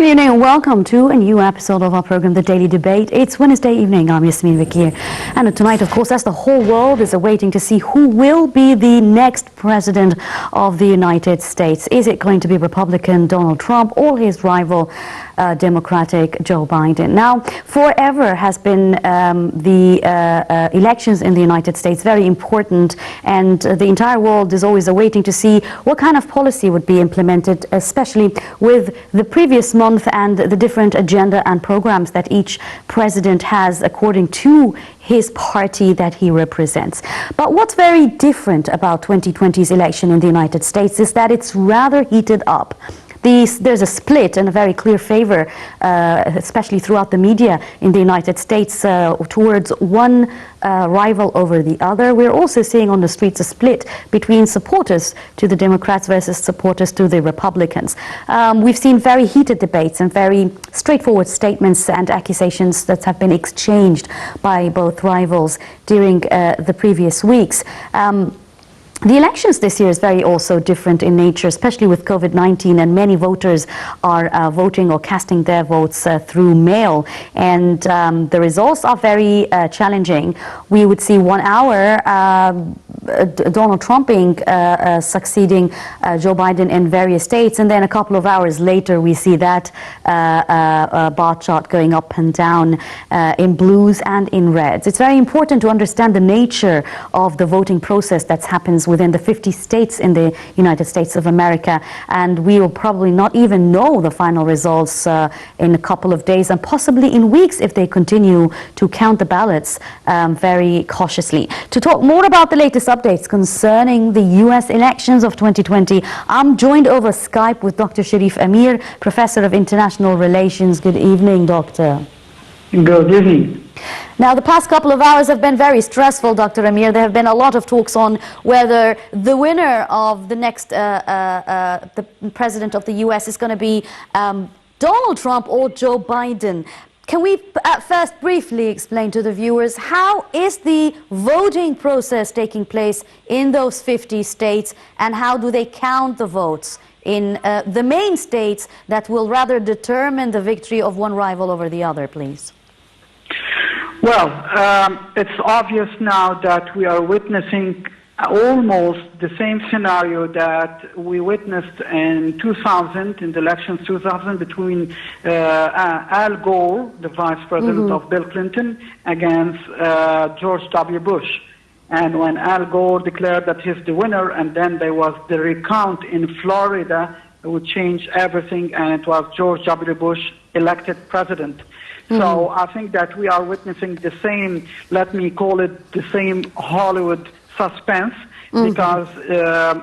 Good evening and welcome to a new episode of our program, The Daily Debate. It's Wednesday evening. I'm Yasmin Vakir. And tonight, of course, as the whole world is awaiting to see who will be the next president of the United States. Is it going to be Republican Donald Trump or his rival Democratic Joe Biden? Now, forever has been the elections in the United States very important, and the entire world is always awaiting to see what kind of policy would be implemented, especially with the previous month and the different agenda and programs that each president has according to his party that he represents. But what's very different about 2020's election in the United States is that it's rather heated up. There's a split and a very clear favor, especially throughout the media in the United States, towards one rival over the other. We're also seeing on the streets a split between supporters to the Democrats versus supporters to the Republicans. We've seen very heated debates and very straightforward statements and accusations that have been exchanged by both rivals during the previous weeks. The elections this year is very also different in nature, especially with COVID-19, and many voters are voting or casting their votes through mail, and the results are very challenging. We would see 1 hour Donald Trump succeeding Joe Biden in various states, and then a couple of hours later we see that bar chart going up and down in blues and in reds. It's very important to understand the nature of the voting process that happens within the 50 states in the United States of America, and we will probably not even know the final results in a couple of days and possibly in weeks if they continue to count the ballots very cautiously. To talk more about the latest updates concerning the U.S. elections of 2020, I'm joined over Skype with Dr. Sharif Amir, Professor of International Relations. Good evening, Doctor. Good evening. Now, the past couple of hours have been very stressful, Dr. Amir. There have been a lot of talks on whether the winner of the next the president of the U.S. is going to be Donald Trump or Joe Biden. Can we first briefly explain to the viewers how is the voting process taking place in those 50 states, and how do they count the votes in the main states that will rather determine the victory of one rival over the other, please? Well, it's obvious now that we are witnessing almost the same scenario that we witnessed in 2000, in the elections 2000, between Al Gore, the vice president of Bill Clinton, against George W. Bush. And when Al Gore declared that he's the winner, and then there was the recount in Florida, it would change everything, and it was George W. Bush elected president. So I think that we are witnessing the same, let me call it the same Hollywood suspense, because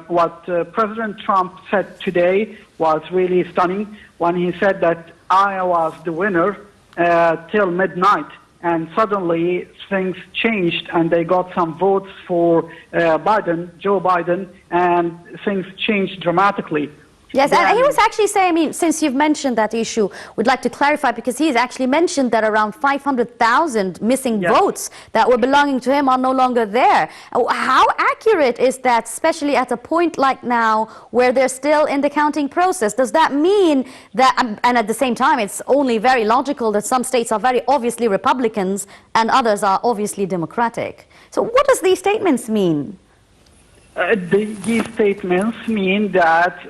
what President Trump said today was really stunning when he said that I was the winner till midnight, and suddenly things changed and they got some votes for Joe Biden, and things changed dramatically. Yes, and he was actually saying, I mean, since you've mentioned that issue, we'd like to clarify, because he's actually mentioned that around 500,000 missing votes that were belonging to him are no longer there. How accurate is that, especially at a point like now where they're still in the counting process? Does that mean that, and at the same time, it's only very logical that some states are very obviously Republicans and others are obviously Democratic. So what does these statements mean? These statements mean that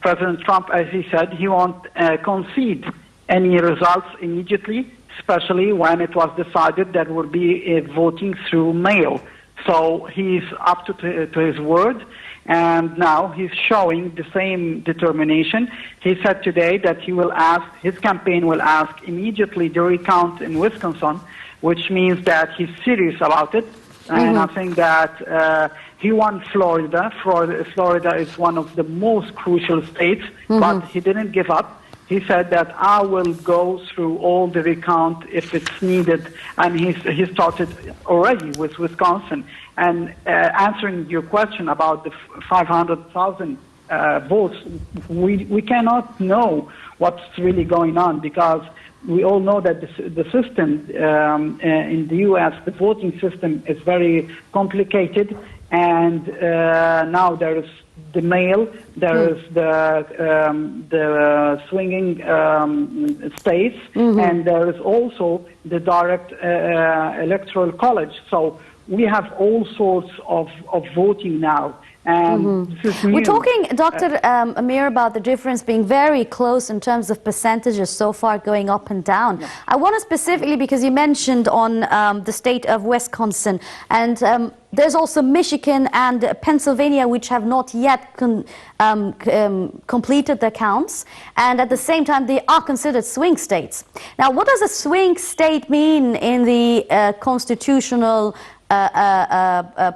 President Trump, as he said, he won't concede any results immediately, especially when it was decided that would be voting through mail. So he's up to his word, and now he's showing the same determination. He said today that his campaign will ask immediately the recount in Wisconsin, which means that he's serious about it. And I think that he won Florida. Florida is one of the most crucial states, but he didn't give up. He said that I will go through all the recount if it's needed, and he started already with Wisconsin. And answering your question about the 500,000 votes, we cannot know what's really going on, because we all know that the system in the U.S., the voting system, is very complicated, and now there is the male, there is the swinging states, and there is also the direct electoral college. So we have all sorts of voting now. And this is new. We're talking, Dr. Amir, about the difference being very close in terms of percentages so far going up and down. Yeah. I want to specifically, because you mentioned on the state of Wisconsin, and there's also Michigan and Pennsylvania, which have not yet completed their counts, and at the same time they are considered swing states. Now, what does a swing state mean in the constitutional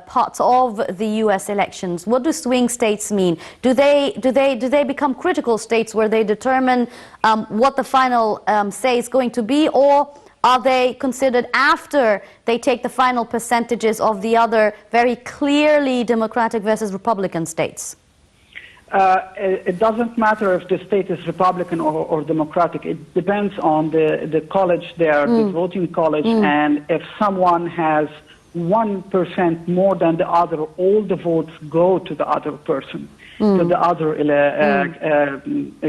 parts of the U.S. elections? What do swing states mean? Do they become critical states where they determine what the final say is going to be, or are they considered after they take the final percentages of the other very clearly Democratic versus Republican states? It doesn't matter if the state is Republican or Democratic. It depends on the college there, the voting college, and if someone has 1% more than the other, all the votes go to the other person, to the other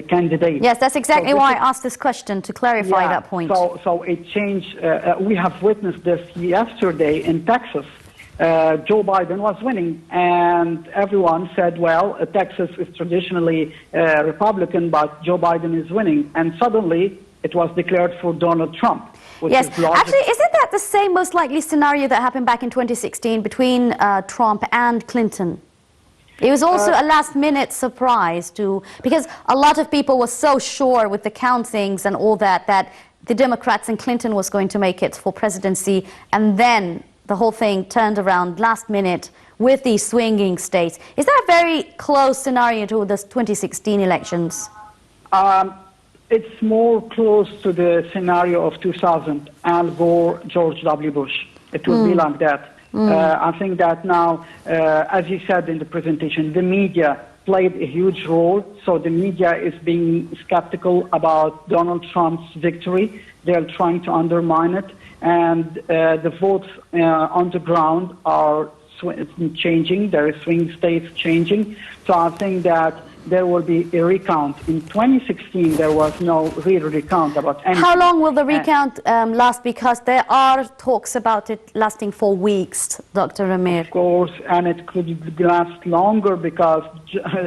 candidate. Yes, that's exactly why I asked this question, to clarify that point. So it changed. We have witnessed this yesterday in Texas. Joe Biden was winning, and everyone said, well, Texas is traditionally Republican, but Joe Biden is winning. And suddenly it was declared for Donald Trump. Yes, actually, isn't that the same most likely scenario that happened back in 2016 between Trump and Clinton? It was also a last-minute surprise, because a lot of people were so sure with the countings and all that the Democrats and Clinton was going to make it for presidency, and then the whole thing turned around last minute with these swinging states. Is that a very close scenario to the 2016 elections? It's more close to the scenario of 2000, Al Gore, George W. Bush. It will be like that. I think that now, as you said in the presentation, the media played a huge role. So the media is being skeptical about Donald Trump's victory. They're trying to undermine it. And the votes on the ground are changing. There is swing states changing. So I think that there will be a recount. In 2016, there was no real recount about anything. How long will the recount last? Because there are talks about it lasting for weeks, Dr. Amir. Of course, and it could last longer because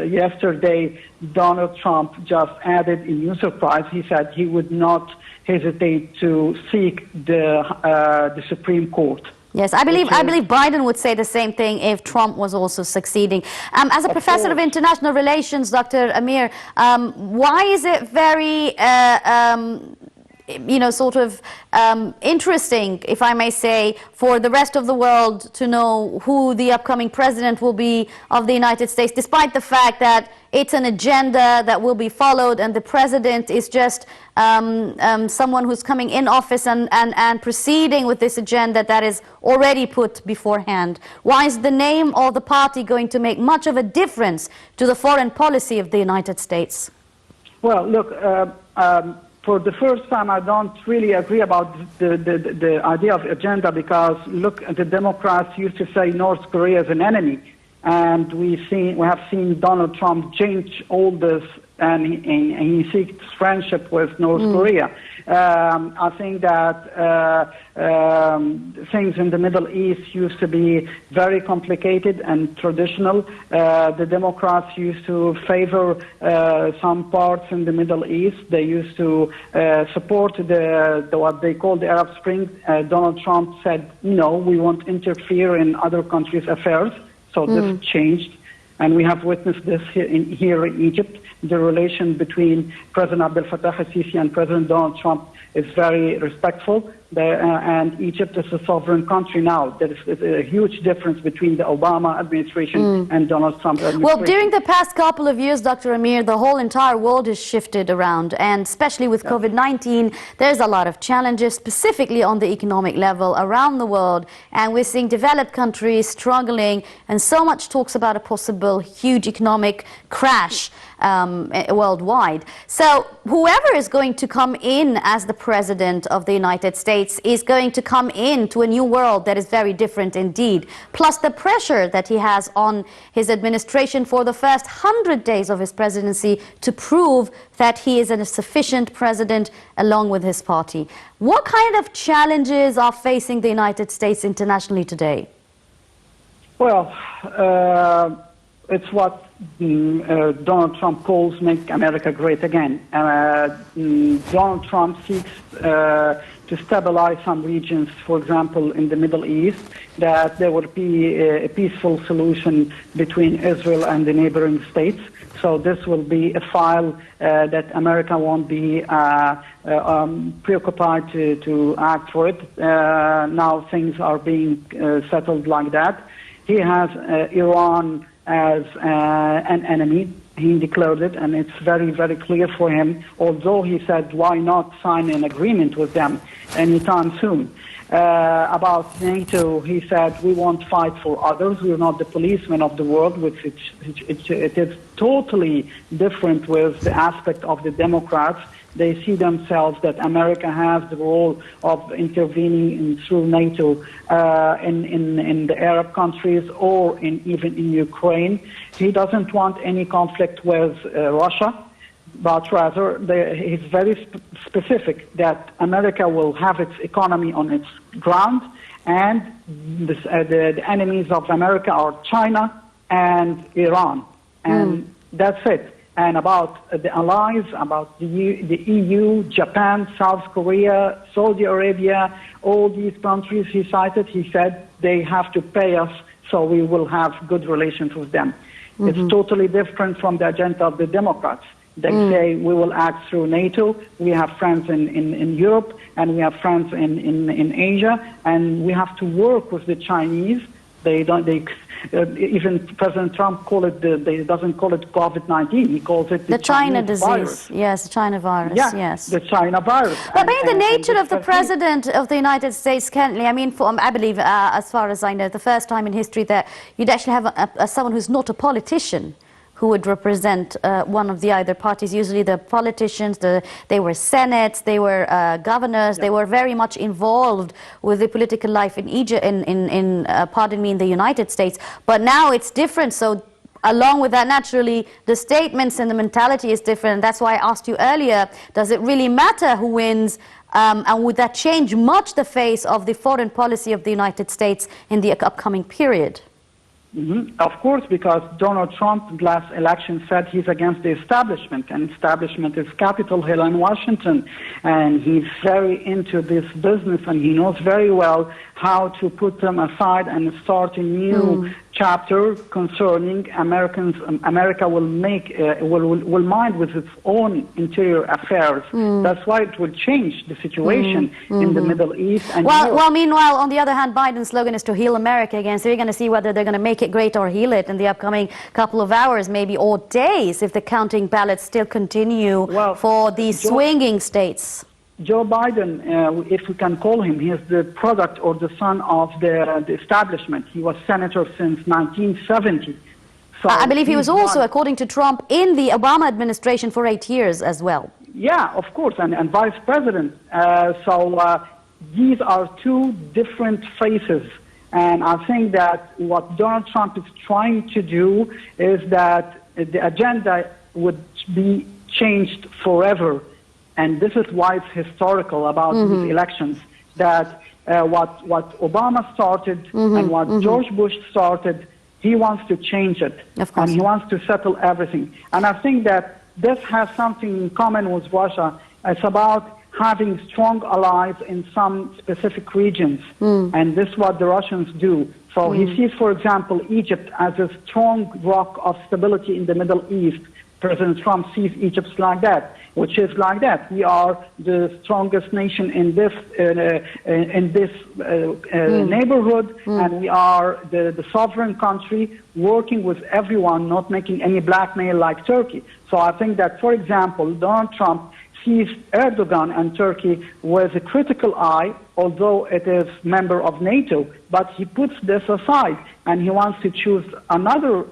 yesterday Donald Trump just added a new surprise. He said he would not hesitate to seek the Supreme Court. Yes, I believe Biden would say the same thing if Trump was also succeeding. As a professor of international relations, Dr. Amir, why is it very, interesting, if I may say, for the rest of the world to know who the upcoming president will be of the United States, despite the fact that it's an agenda that will be followed and the president is just someone who's coming in office and proceeding with this agenda that is already put beforehand? Why is the name of the party going to make much of a difference to the foreign policy of the United States? Well, look, for the first time, I don't really agree about the idea of agenda because, look, the Democrats used to say North Korea is an enemy. And we have seen Donald Trump change all this, and he seeks friendship with North Korea. I think that things in the Middle East used to be very complicated and traditional. The Democrats used to favor some parts in the Middle East. They used to support what they call the Arab Spring. Donald Trump said, no, we won't interfere in other countries' affairs. So this changed, and we have witnessed this here in Egypt. The relation between President Abdel Fattah al-Sisi and President Donald Trump is very respectful, and Egypt is a sovereign country now. There is a huge difference between the Obama administration and Donald Trump administration. Well, during the past couple of years, Dr. Amir, the whole entire world has shifted around, and especially with COVID-19, there's a lot of challenges, specifically on the economic level around the world, and we're seeing developed countries struggling, and so much talks about a possible huge economic crash worldwide. So whoever is going to come in as the president of the United States, States is going to come into a new world that is very different indeed. Plus the pressure that he has on his administration for the first 100 days of his presidency to prove that he is a sufficient president along with his party. What kind of challenges are facing the United States internationally today? Well, it's what Donald Trump calls "Make America Great Again." Donald Trump seeks to stabilize some regions, for example, in the Middle East, that there would be a peaceful solution between Israel and the neighboring states. So this will be a file that America won't be preoccupied to act for it. Now things are being settled like that. He has Iran as an enemy. He declared it, and it's very, very clear for him, although he said, why not sign an agreement with them anytime soon? About NATO, he said, we won't fight for others. We're not the policemen of the world, which it is totally different with the aspect of the Democrats. They see themselves that America has the role of intervening through NATO in the Arab countries or even in Ukraine. He doesn't want any conflict with Russia, but rather he's very specific that America will have its economy on its ground, and the enemies of America are China and Iran, and that's it. And about the allies, about the EU, Japan, South Korea, Saudi Arabia, all these countries he cited, he said they have to pay us so we will have good relations with them. It's totally different from the agenda of the Democrats. They say we will act through NATO, we have friends in Europe, and we have friends in Asia, and we have to work with the Chinese. Even President Trump doesn't call it COVID-19. He calls it the China disease. Virus. Yes, the China virus. Yeah, yes, the China virus. But I mean, the nature of the president of the United States, currently, I mean, I believe, as far as I know, the first time in history that you'd actually have someone who's not a politician who would represent one of the either parties. Usually the politicians, they were senates, they were governors, they were very much involved with the political life in Egypt, in the United States. But now it's different. So along with that, naturally, the statements and the mentality is different. That's why I asked you earlier, does it really matter who wins? And would that change much the face of the foreign policy of the United States in the upcoming period? Of course, because Donald Trump last election said he's against the establishment, and establishment is Capitol Hill and Washington, and he's very into this business, and he knows very well how to put them aside and start a new chapter concerning Americans. America will mind with its own interior affairs. That's why it will change the situation in the Middle East. And well, meanwhile, on the other hand, Biden's slogan is to heal America again. So you're going to see whether they're going to make it great or heal it in the upcoming couple of hours, maybe, or days, if the counting ballots still continue for the swinging states. Joe Biden, if we can call him, he is the product or the son of the establishment. He was senator since 1970. So I believe he was also, according to Trump, in the Obama administration for 8 years as well. Yeah, of course, and vice president. These are two different faces. And I think that what Donald Trump is trying to do is that the agenda would be changed forever. And this is why it's historical about these elections, that what Obama started and what George Bush started, he wants to change it. Of course. And he wants to settle everything. And I think that this has something in common with Russia. It's about having strong allies in some specific regions. And this is what the Russians do. So he sees, for example, Egypt as a strong rock of stability in the Middle East. President Trump sees Egypt like that, which is like that. We are the strongest nation in this neighborhood, and we are the sovereign country working with everyone, not making any blackmail like Turkey. So I think that, for example, Donald Trump sees Erdogan and Turkey with a critical eye, although it is member of NATO, but he puts this aside and he wants to choose another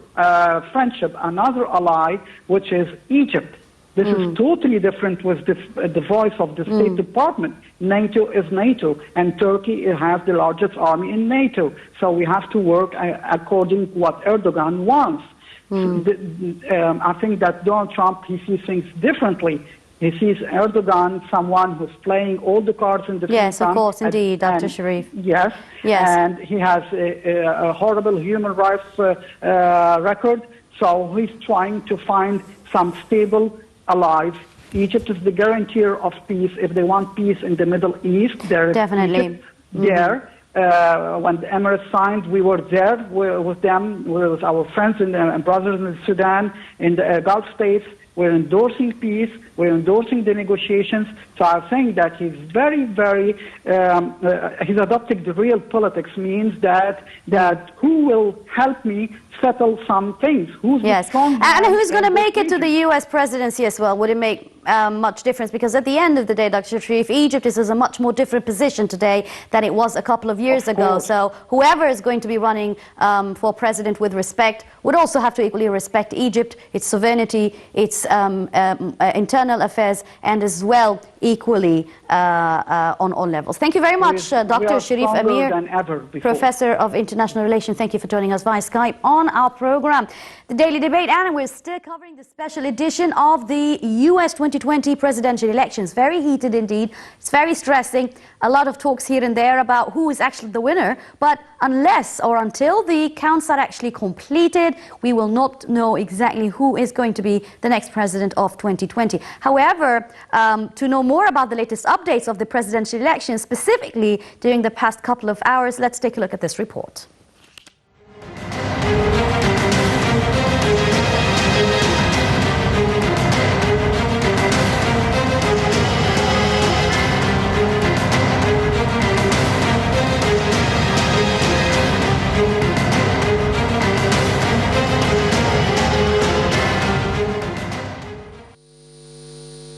friendship, another ally, which is Egypt. This is totally different with the voice of the State Department. NATO is NATO, and Turkey has the largest army in NATO. So we have to work according to what Erdogan wants. I think that Donald Trump, he sees things differently. He sees Erdogan, someone who's playing all the cards in the Yes, of course, indeed, Dr. Sharif. Yes, and he has a horrible human rights record. So he's trying to find some stable allies. Egypt is the guarantor of peace. If they want peace in the Middle East, there is Definitely. there. When the Emirates signed, we were there with them, with our friends and brothers in Sudan, in the Gulf states. We're endorsing peace. We're endorsing the negotiations. So I think that he's very, very, he's adopting the real politics, means that who will help me settle some things? Who's the strong and who's going to make it to the U.S. presidency as well? Would it make much difference? Because at the end of the day, Dr. Sharif, Egypt is in a much more different position today than it was a couple of years ago. So whoever is going to be running for president with respect would also have to equally respect Egypt, its sovereignty, its internal affairs, and as well equally on all levels. Thank you very much, Dr. Sharif Amir, Professor of International Relations. Thank you for joining us via Skype on our program, The Daily Debate. And we're still covering the special edition of the US 2020 presidential elections. Very heated indeed. It's very stressing. A lot of talks here and there about who is actually the winner. But unless or until the counts are actually completed, we will not know exactly who is going to be the next president of 2020. However, to know more about the latest updates of the presidential elections, specifically during the past couple of hours, let's take a look at this report.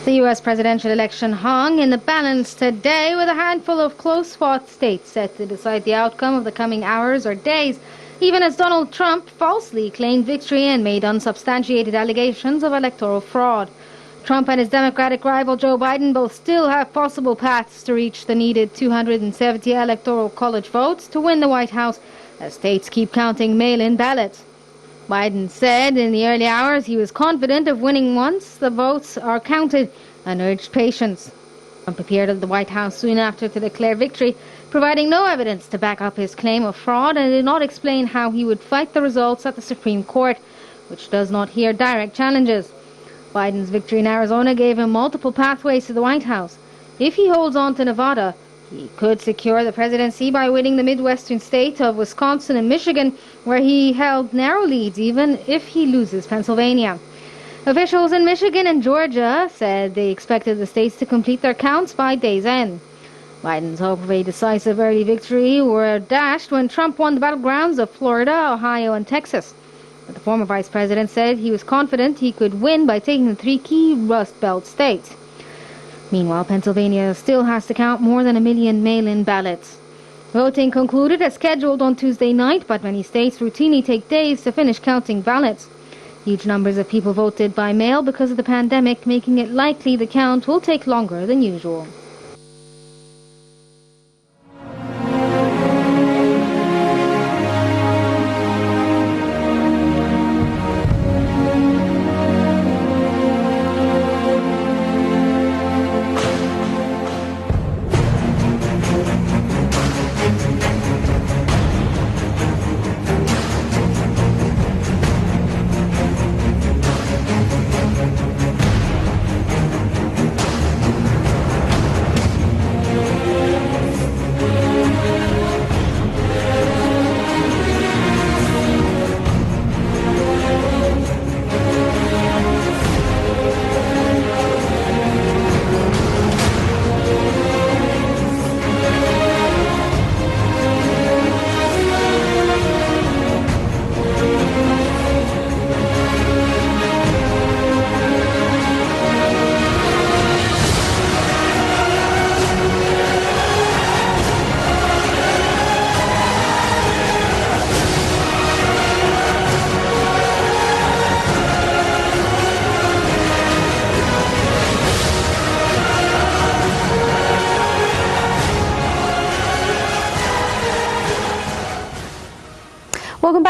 The U.S. presidential election hung in the balance today, with a handful of close-fought states set to decide the outcome of the coming hours or days, even as Donald Trump falsely claimed victory and made unsubstantiated allegations of electoral fraud. Trump and his Democratic rival Joe Biden both still have possible paths to reach the needed 270 electoral college votes to win the White House, as states keep counting mail-in ballots. Biden said in the early hours he was confident of winning once the votes are counted and urged patience. Trump appeared at the White House soon after to declare victory, providing no evidence to back up his claim of fraud, and did not explain how he would fight the results at the Supreme Court, which does not hear direct challenges. Biden's victory in Arizona gave him multiple pathways to the White House. If he holds on to Nevada, he could secure the presidency by winning the Midwestern state of Wisconsin and Michigan, where he held narrow leads even if he loses Pennsylvania. Officials in Michigan and Georgia said they expected the states to complete their counts by day's end. Biden's hope of a decisive early victory were dashed when Trump won the battlegrounds of Florida, Ohio, and Texas. But the former vice president said he was confident he could win by taking the three key Rust Belt states. Meanwhile, Pennsylvania still has to count more than 1 million mail-in ballots. Voting concluded as scheduled on Tuesday night, but many states routinely take days to finish counting ballots. Huge numbers of people voted by mail because of the pandemic, making it likely the count will take longer than usual.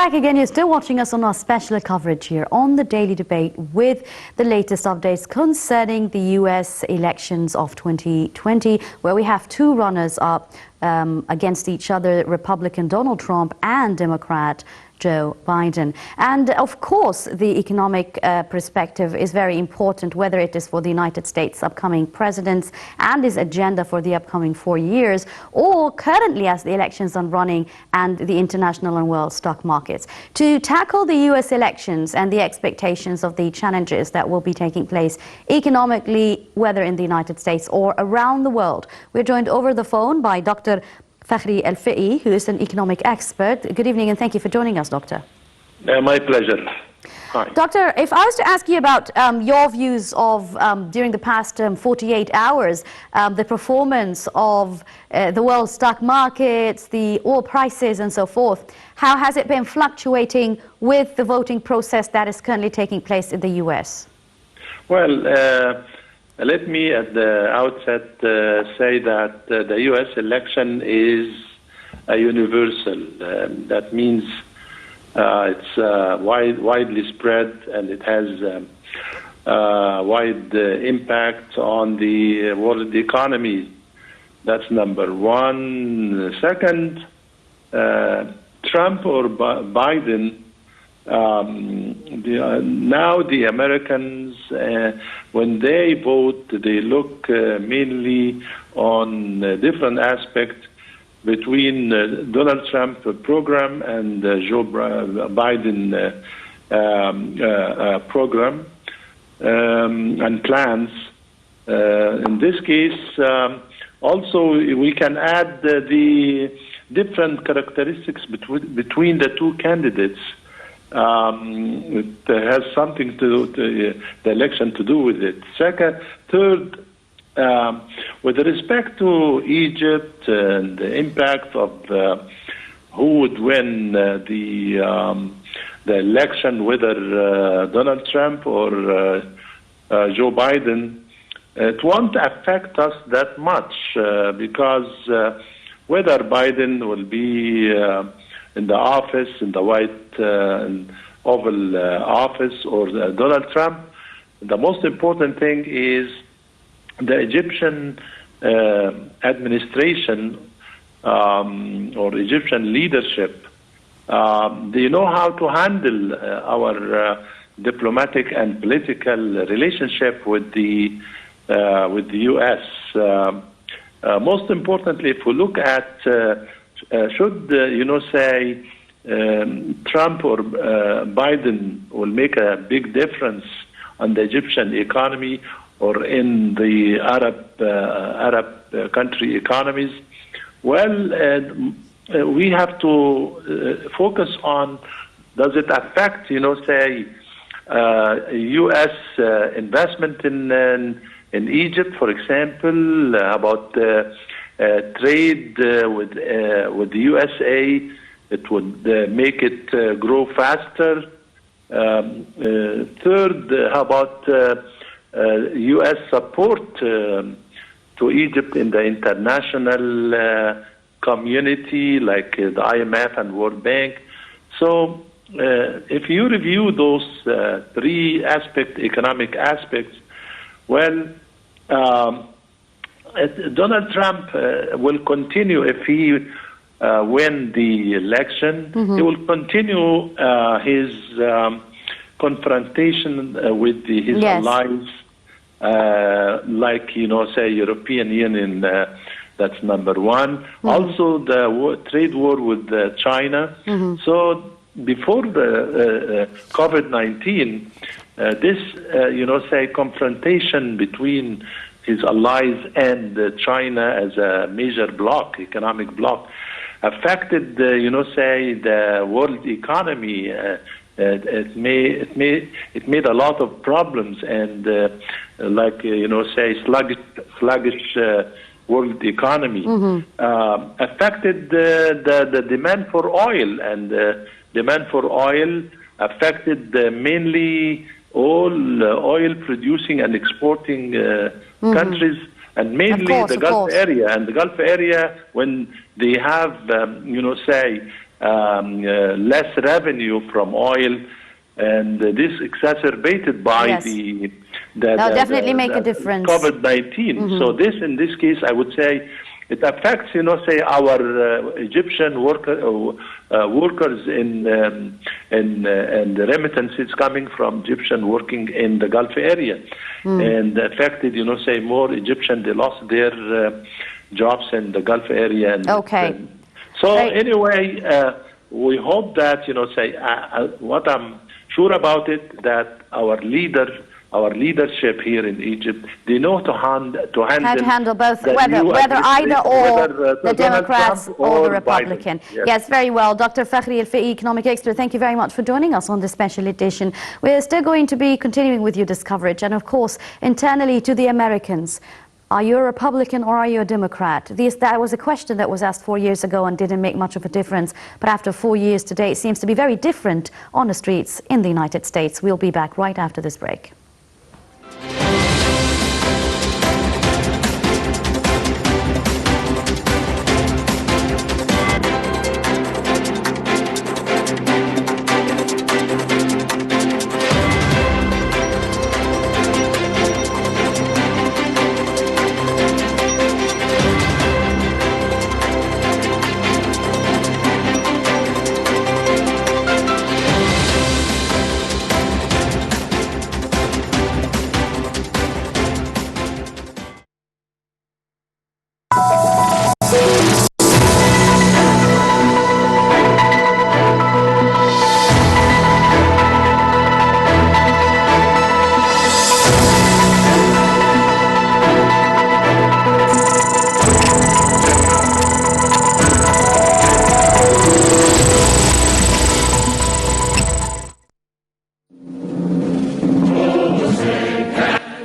back again. You're still watching us on our special coverage here on the Daily Debate with the latest updates concerning the U.S. elections of 2020, where we have two runners-up against each other, Republican Donald Trump and Democrat Joe Biden. And of course, the economic perspective is very important, whether it is for the United States' upcoming presidents and his agenda for the upcoming 4 years, or currently as the elections are running and the international and world stock markets. To tackle the U.S. elections and the expectations of the challenges that will be taking place economically, whether in the United States or around the world, we're joined over the phone by Dr. Fakhri El-Fiqi, who is an economic expert. Good evening and thank you for joining us, Doctor. My pleasure. Hi. Doctor, if I was to ask you about your views of, during the past 48 hours, the performance of the world stock markets, the oil prices and so forth, how has it been fluctuating with the voting process that is currently taking place in the U.S.? Well, let me at the outset say that the U.S. election is a universal. That means it's widely spread and it has wide impact on the world economy. That's number one. Second, Trump or Biden, now the Americans, when they vote, they look mainly on different aspects between Donald Trump program and Joe Biden program and plans. In this case, also we can add the different characteristics between the two candidates. It has something to do, the election to do with it. Third, with respect to Egypt and the impact of who would win the election, whether Donald Trump or Joe Biden, it won't affect us that much because whether Biden will be in the office, in the White Oval Office, or Donald Trump, the most important thing is the Egyptian administration or Egyptian leadership. They know how to handle our diplomatic and political relationship with the U.S. Most importantly, if we look at should say Trump or Biden will make a big difference on the Egyptian economy or in the Arab country economies? Well, we have to focus on, does it affect, say, U.S. investment in Egypt, for example, about trade with the USA? It would make it grow faster. Third, how about U.S. support to Egypt in the international community, like the IMF and World Bank? So if you review those three economic aspects, well, Donald Trump will continue, if he win the election, he will continue his confrontation with his allies, like, say, European Union, that's number one. Also, the trade war with China. So before the COVID-19, this, say, confrontation between his allies and China as a major bloc, economic bloc, affected, say, the world economy. It made a lot of problems and, like, say, sluggish world economy. Affected the demand for oil, and demand for oil affected mainly all oil-producing and exporting countries, and mainly the Gulf area. And the Gulf area, when they have, say, less revenue from oil, and this exacerbated by Yes. the definitely make a difference. COVID-19. So in this case, I would say it affects, say our Egyptian workers in the remittances coming from Egyptian working in the Gulf area, and affected, say more Egyptian, they lost their jobs in the Gulf area. And Okay. So Right. anyway, we hope that, say, what I'm sure about it, that our leadership here in Egypt, they know How to handle both, the whether new either or whether, the Donald Democrats Trump or the Biden. Republican. Yes. Yes, very well. Dr. Fakhri El-Faqih, economic expert, thank you very much for joining us on this special edition. We're still going to be continuing with you this coverage. And of course, internally to the Americans, are you a Republican or are you a Democrat? That was a question that was asked 4 years ago and didn't make much of a difference. But after 4 years today, it seems to be very different on the streets in the United States. We'll be back right after this break.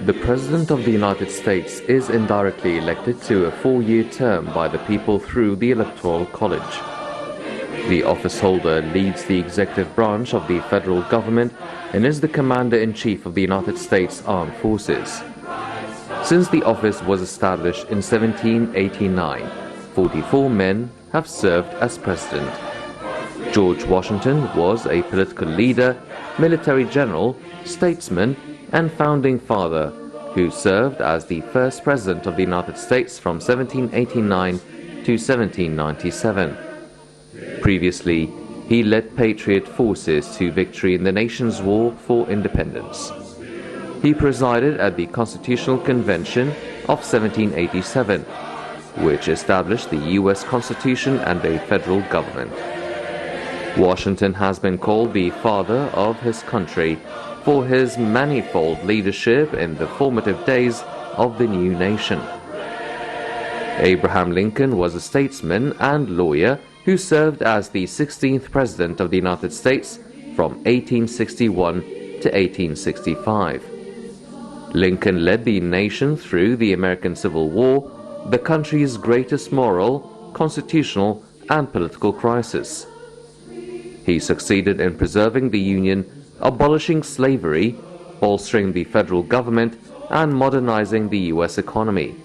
The President of the United States is indirectly elected to a 4-year term by the people through the Electoral College. The office holder leads the executive branch of the federal government and is the Commander-in-Chief of the United States Armed Forces. Since the office was established in 1789, 44 men have served as president. George Washington was a political leader, military general, statesman, and founding father who served as the first president of the United States from 1789 to 1797. Previously, he led Patriot forces to victory in the nation's war for independence. He presided at the Constitutional Convention of 1787, which established the U.S. Constitution and a federal government. Washington has been called the father of his country for his manifold leadership in the formative days of the new nation. Abraham Lincoln was a statesman and lawyer who served as the 16th President of the United States from 1861 to 1865. Lincoln led the nation through the American Civil War, the country's greatest moral, constitutional, and political crisis. He succeeded in preserving the Union, abolishing slavery, bolstering the federal government, and modernizing the U.S. economy.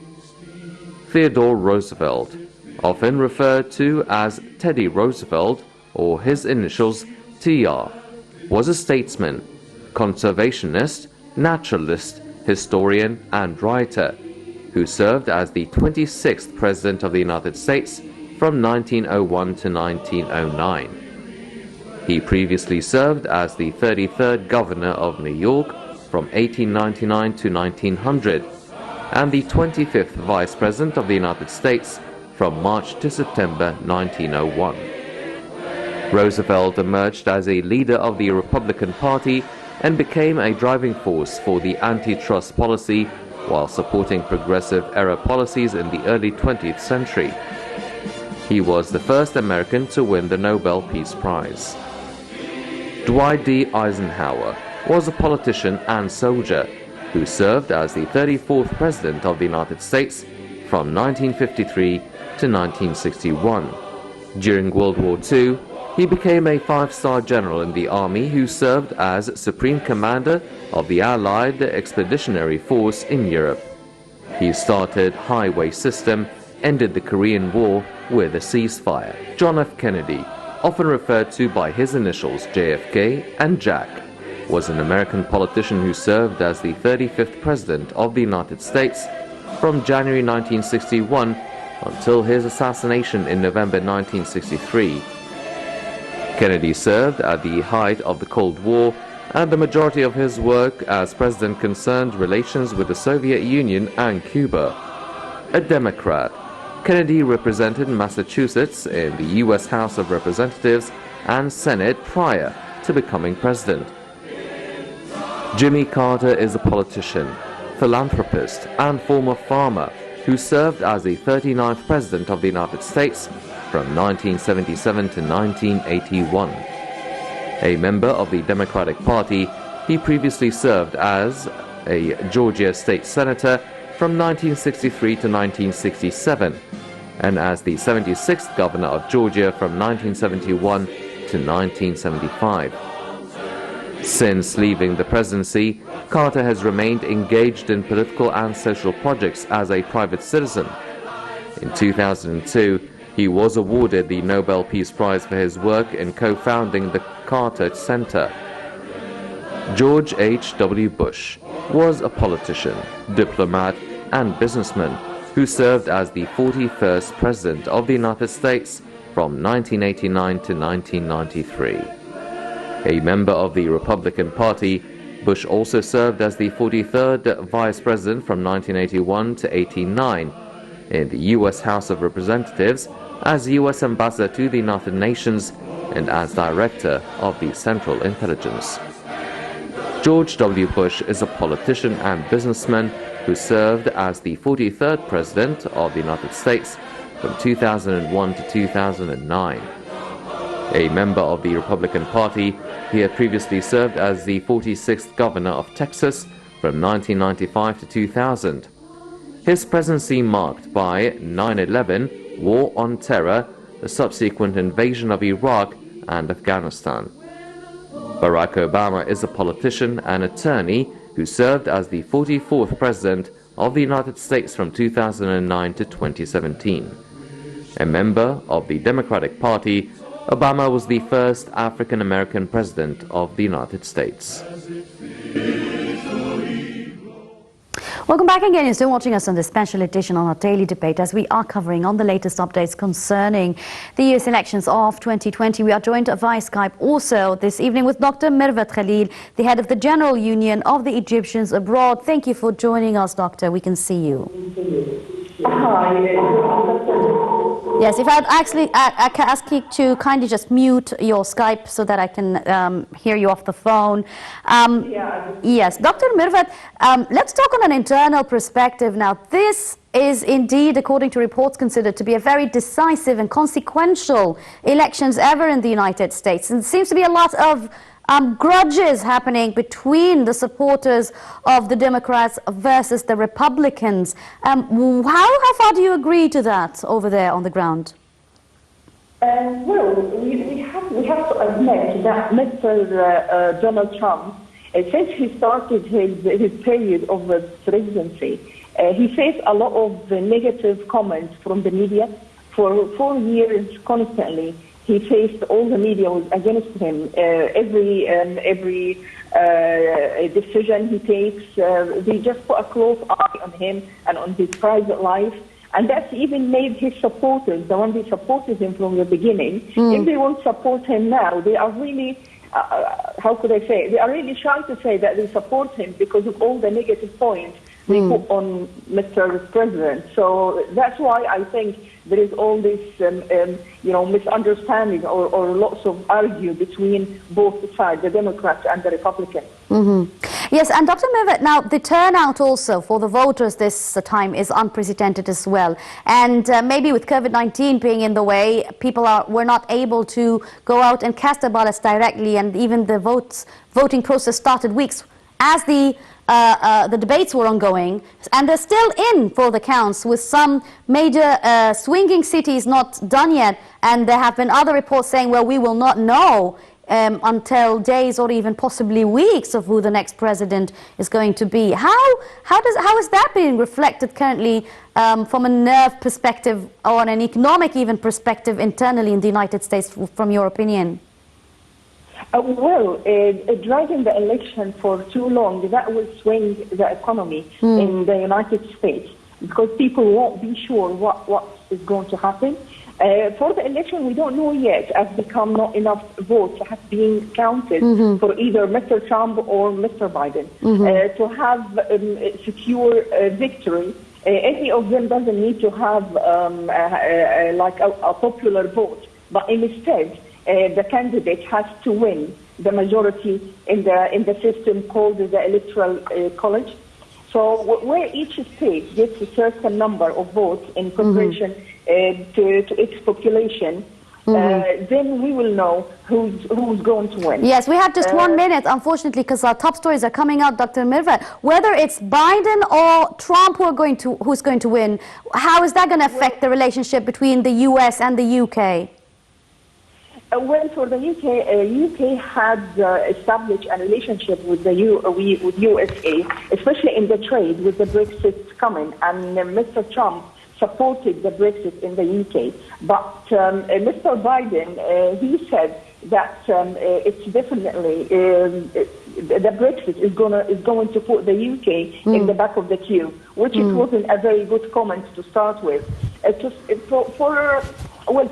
Theodore Roosevelt, often referred to as Teddy Roosevelt or his initials TR, was a statesman, conservationist, naturalist, historian, and writer who served as the 26th President of the United States from 1901 to 1909. He previously served as the 33rd Governor of New York from 1899 to 1900 and the 25th Vice President of the United States from March to September 1901. Roosevelt emerged as a leader of the Republican Party and became a driving force for the antitrust policy while supporting progressive-era policies in the early 20th century. He was the first American to win the Nobel Peace Prize. Dwight D. Eisenhower was a politician and soldier who served as the 34th President of the United States from 1953 to 1961. During World War II, he became a 5-star general in the Army who served as Supreme Commander of the Allied Expeditionary Force in Europe. He started highway system, ended the Korean War with a ceasefire. John F. Kennedy, often referred to by his initials JFK and Jack, was an American politician who served as the 35th President of the United States from January 1961 until his assassination in November 1963. Kennedy served at the height of the Cold War, and the majority of his work as president concerned relations with the Soviet Union and Cuba. A Democrat, Kennedy represented Massachusetts in the U.S. House of Representatives and Senate prior to becoming president. Jimmy Carter is a politician, philanthropist, and former farmer who served as the 39th President of the United States from 1977 to 1981. A member of the Democratic Party, he previously served as a Georgia state senator from 1963 to 1967, and as the 76th governor of Georgia from 1971 to 1975. Since leaving the presidency, Carter has remained engaged in political and social projects as a private citizen. In 2002, he was awarded the Nobel Peace Prize for his work in co-founding the Carter Center. George H.W. Bush was a politician, diplomat, and businessman who served as the 41st President of the United States from 1989 to 1993. A member of the Republican Party, Bush also served as the 43rd Vice President from 1981 to 1989 in the U.S. House of Representatives, as U.S. Ambassador to the United Nations, and as Director of the Central Intelligence. George W. Bush is a politician and businessman who served as the 43rd President of the United States from 2001 to 2009. A member of the Republican Party, he had previously served as the 46th Governor of Texas from 1995 to 2000. His presidency marked by 9/11, War on Terror, the subsequent invasion of Iraq and Afghanistan. Barack Obama is a politician and attorney who served as the 44th President of the United States from 2009 to 2017. A member of the Democratic Party, Obama was the first African-American President of the United States. Welcome back again. You're still watching us on this special edition on our Daily Debate as we are covering on the latest updates concerning the US elections of 2020. We are joined via Skype also this evening with Dr. Mirvat Khalil, the head of the General Union of the Egyptians Abroad. Thank you for joining us, Doctor. We can see you. Yes, if I'd actually I can ask you to kindly just mute your Skype so that I can hear you off the phone. Yes, Dr. Mirvat, let's talk on an internal perspective now. This is indeed, according to reports, considered to be a very decisive and consequential elections ever in the United States. And it seems to be a lot of grudges happening between the supporters of the Democrats versus the Republicans. How far do you agree to that over there on the ground? Well, we have to admit that Mr. Donald Trump, since he started his period of presidency, he faced a lot of negative comments from the media. For 4 years constantly, he faced all the media was against him. Every decision he takes, they just put a close eye on him and on his private life. And that's even made his supporters, the ones who supported him from the beginning, if they won't support him now, they are really, how could I say, they are really shy to say that they support him because of all the negative points they put on Mr. President. So that's why I think there is all this, misunderstanding or lots of argue between both sides, the Democrats and the Republicans. Yes, and Dr. Mirvat, now the turnout also for the voters this time is unprecedented as well. And maybe with COVID-19 being in the way, people were not able to go out and cast their ballots directly, and even the voting process started weeks as the debates were ongoing, and they're still in for the counts with some major swinging cities not done yet, and there have been other reports saying, well, we will not know until days or even possibly weeks of who the next president is going to be. How is that being reflected currently from a nerve perspective or an economic even perspective internally in the United States, from your opinion? Dragging the election for too long, that will swing the economy in the United States, because people won't be sure what is going to happen. For the election, we don't know yet, as become not enough votes have been counted for either Mr. Trump or Mr. Biden to have secure victory. Any of them doesn't need to have like a popular vote, but instead the candidate has to win the majority in the system called the Electoral College. So where each state gets a certain number of votes in proportion to its population, then we will know who's going to win. Yes, we have just 1 minute, unfortunately, because our top stories are coming out, Dr. Mirvat. Whether it's Biden or Trump who's going to win, how is that going to affect the relationship between the US and the UK? Well, for the UK had established a relationship with the with USA, especially in the trade with the Brexit coming, and Mr. Trump supported the Brexit in the UK. But Mr. Biden, he said that it's definitely the Brexit is going to put the UK in the back of the queue, which it wasn't a very good comment to start with.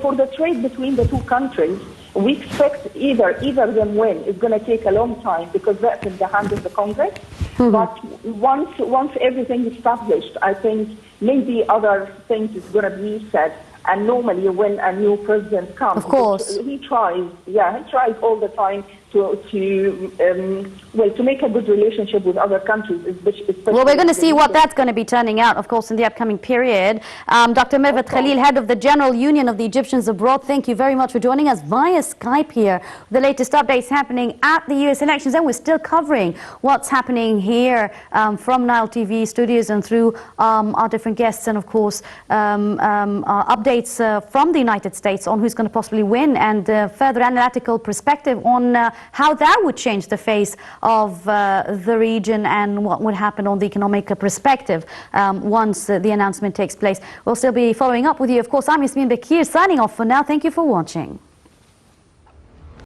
For the trade between the two countries, we expect either them win. It's going to take a long time because that's in the hands of the Congress. But once everything is established, I think maybe other things is going to be said. And normally, when a new president comes, of course, he tries all the time to make a good relationship with other countries. Well, we're going to see what that's going to be turning out, of course, in the upcoming period. Dr. Mirvat Khalil, head of the General Union of the Egyptians Abroad, thank you very much for joining us via Skype here. The latest updates happening at the US elections, and we're still covering what's happening here from Nile TV studios and through our different guests, and of course updates from the United States on who's going to possibly win, and further analytical perspective on how that would change the face of the region and what would happen on the economic perspective once the announcement takes place. We'll still be following up with you. Of course, I'm Yasmin Bakir signing off for now. Thank you for watching.